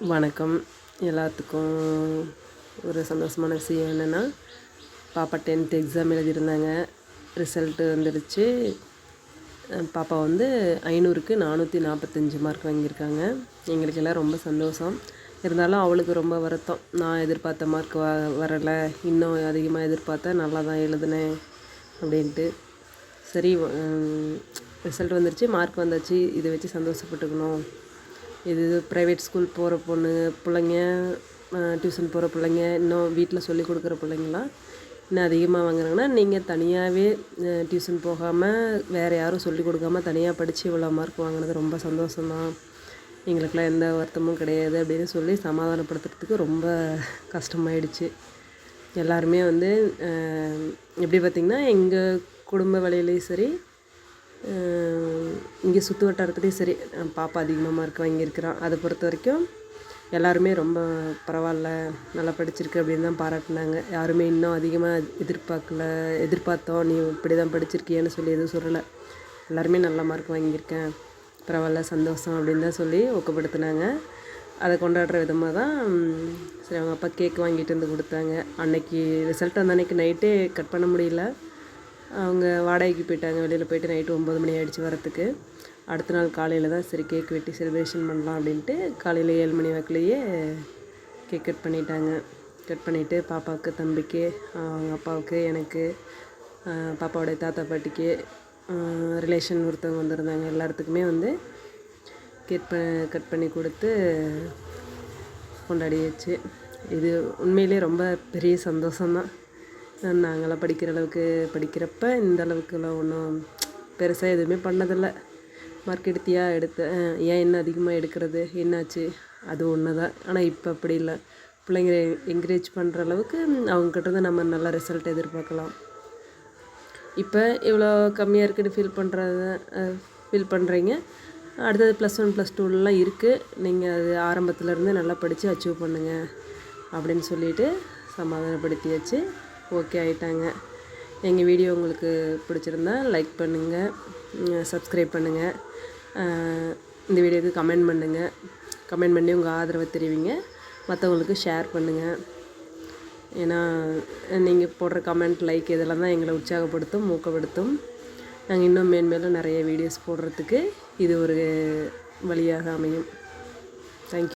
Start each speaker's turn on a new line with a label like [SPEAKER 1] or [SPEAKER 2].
[SPEAKER 1] வணக்கம். எல்லாத்துக்கும் ஒரு சந்தோஷமான விஷயம் என்னென்னா, பாப்பா 10th எக்ஸாம் எழுதியிருந்தாங்க. ரிசல்ட்டு வந்துடுச்சு. பாப்பா வந்து 500க்கு 445 மார்க் வாங்கியிருக்காங்க. எங்களுக்கு எல்லாம் ரொம்ப சந்தோஷம். இருந்தாலும் அவளுக்கு ரொம்ப வருத்தம். நான் எதிர்பார்த்த மார்க் வரலை, இன்னும் அதிகமாக எதிர்பார்த்தேன், நல்லா தான் எழுதினேன் அப்படின்ட்டு. சரி, ரிசல்ட் வந்துடுச்சு, மார்க் வந்தாச்சு, இதை வச்சு சந்தோஷப்பட்டுக்கணும். இது ப்ரைவேட் ஸ்கூல் போகிற பிள்ளைங்க, டியூஷன் போகிற பிள்ளைங்க, இன்னும் வீட்டில் சொல்லிக் கொடுக்குற பிள்ளைங்களாம் இன்னும் அதிகமாக வாங்குறாங்கன்னா, நீங்கள் தனியாகவே டியூஷன் போகாமல் வேறு யாரும் சொல்லிக் கொடுக்காம தனியாக படித்து இவ்வளோ மார்க் வாங்கினது ரொம்ப சந்தோஷம்தான், எங்களுக்கெல்லாம் எந்த வருத்தமும் கிடையாது அப்படின்னு சொல்லி சமாதானப்படுத்துறதுக்கு ரொம்ப கஷ்டமாயிடுச்சு. எல்லாருமே வந்து எப்படி பார்த்திங்கன்னா, எங்கள் குடும்ப வழியிலையும் சரி, இங்கே சுற்று வட்டாரத்துலேயும் சரி, பாப்பா அதிகமாக மார்க் வாங்கியிருக்கிறான். அதை பொறுத்த வரைக்கும் எல்லாருமே ரொம்ப பரவாயில்ல, நல்லா படிச்சிருக்கு அப்படின்னு தான் பாராட்டினாங்க. யாருமே இன்னும் அதிகமாக எதிர்பார்த்தோம், நீ இப்படி தான் படிச்சிருக்கியன்னு சொல்லி எதுவும் சொல்லலை. எல்லாருமே நல்ல மார்க் வாங்கியிருக்கேன், பரவாயில்ல, சந்தோஷம் அப்படின்னு தான் சொல்லி ஊக்கப்படுத்தினாங்க. அதை கொண்டாடுற விதமாக தான் சரி அவங்க அப்பா கேக் வாங்கிட்டு வந்து கொடுத்தாங்க. அன்னைக்கு ரிசல்ட் அந்த அன்னைக்கு நைட்டே கட் பண்ண முடியல. அவங்க வாடகைக்கு போயிட்டாங்க, வெளியில் போயிட்டு நைட்டு 9 மணி ஆகிடுச்சு வரத்துக்கு. அடுத்த நாள் காலையில் தான் சரி கேக் வெட்டி செலிப்ரேஷன் பண்ணலாம் அப்படின்ட்டு காலையில் 7 மணி வாக்கிலேயே கேக் கட் பண்ணிட்டாங்க. கட் பண்ணிவிட்டு பாப்பாவுக்கு, தம்பிக்கு, அவங்க அப்பாவுக்கு, எனக்கு, பாப்பாவுடைய தாத்தா பாட்டிக்கு, ரிலேஷன் ஒருத்தவங்க வந்திருந்தாங்க, எல்லாத்துக்குமே வந்து கட் பண்ணி கொடுத்து கொண்டாடியாச்சு. இது உண்மையிலே ரொம்ப பெரிய சந்தோஷம்தான். நாங்களாம் படிக்கிறப்ப இந்த அளவுக்குலாம் ஒன்றும் பெருசாக எதுவுமே பண்ணதில்லை. மார்க் எடுத்தியா, ஏன் இன்னும் அதிகமாக எடுக்கிறது, என்னாச்சு, அது ஒன்று தான். ஆனால் இப்போ அப்படி இல்லை. பிள்ளைங்க என்கரேஜ் பண்ணுற அளவுக்கு அவங்ககிட்ட நம்ம நல்ல ரிசல்ட் எதிர்பார்க்கலாம். இப்போ இவ்வளோ கம்மியாக இருக்குன்னு ஃபீல் பண்ணுறீங்க. அடுத்தது +1 +2லாம் இருக்குது. நீங்கள் அது ஆரம்பத்துலேருந்து நல்லா படித்து அச்சீவ் பண்ணுங்கள் அப்படின்னு சொல்லிவிட்டு சமாதானப்படுத்தியாச்சு. ஓகே ஆகிட்டாங்க. எங்கள் வீடியோ உங்களுக்கு பிடிச்சிருந்தா லைக் பண்ணுங்கள், சப்ஸ்கிரைப் பண்ணுங்கள், இந்த வீடியோவுக்கு கமெண்ட் பண்ணுங்கள். கமெண்ட் பண்ணி உங்கள் ஆதரவை தெரிவிங்க, மற்றவங்களுக்கு ஷேர் பண்ணுங்கள். ஏன்னா நீங்கள் போடுற கமெண்ட், லைக் இதெல்லாம் தான் எங்களை உற்சாகப்படுத்தும், ஊக்கப்படுத்தும். நாங்கள் இன்னும் மேன்மேலும் நிறைய வீடியோஸ் போடுறதுக்கு இது ஒரு வழியாக அமையும். தேங்க்யூ.